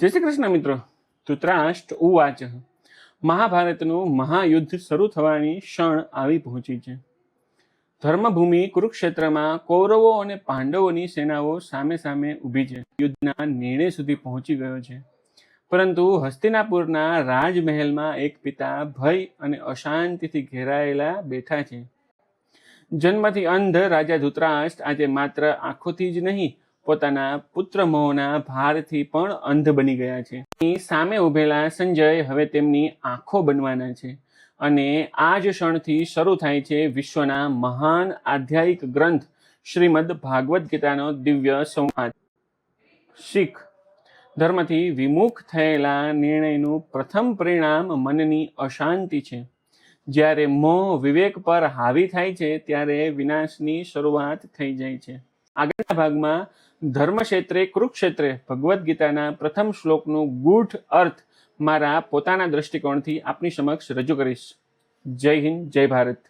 જય શ્રી કૃષ્ણ મિત્રો. ધૃતરાષ્ટ્ર ઉવાચ. મહાભારતનું મહાયુદ્ધ શરૂ થવાની ક્ષણ આવી પહોંચી છે. ધર્મભૂમિ કુરુક્ષેત્રમાં કૌરવો અને પાંડવોની સેનાઓ સામે સામે ઊભી છે. યુદ્ધના નિર્ણય સુધી પહોંચી ગયો છે. પરંતુ હસ્તિનાપુરના રાજમહેલમાં એક પિતા ભય અને અશાંતિથી ઘેરાયેલા બેઠા છે. જન્મથી અંધ રાજા ધૃતરાષ્ટ્ર આજે માત્ર આંખોથી જ નહીં, પોતાના પુત્ર મોહના ભારથી પણ અંધ બની ગયા છે. સામે ઉભેલા સંજય હવે તેમની આંખો બનવાના છે. અને આ જ ક્ષણથી શરૂ થાય છે વિશ્વના મહાન આધ્યાયિક ગ્રંથ શ્રીમદ ભાગવદ્ ગીતાનો દિવ્ય સંવાદ. શીખ ધર્મથી વિમુખ થયેલા નિર્ણયનું પ્રથમ પરિણામ મનની અશાંતિ છે. જ્યારે મોહ વિવેક પર હાવી થાય છે ત્યારે વિનાશની શરૂઆત થઈ જાય છે. આગળના ભાગમાં ધર્મક્ષેત્રે કુરુક્ષેત્રે ભગવદ્ ગીતાના પ્રથમ શ્લોકનું ગૂઢ અર્થ મારા પોતાના દ્રષ્ટિકોણથી આપની સમક્ષ રજૂ કરીશ. જય હિન્દ, જય ભારત.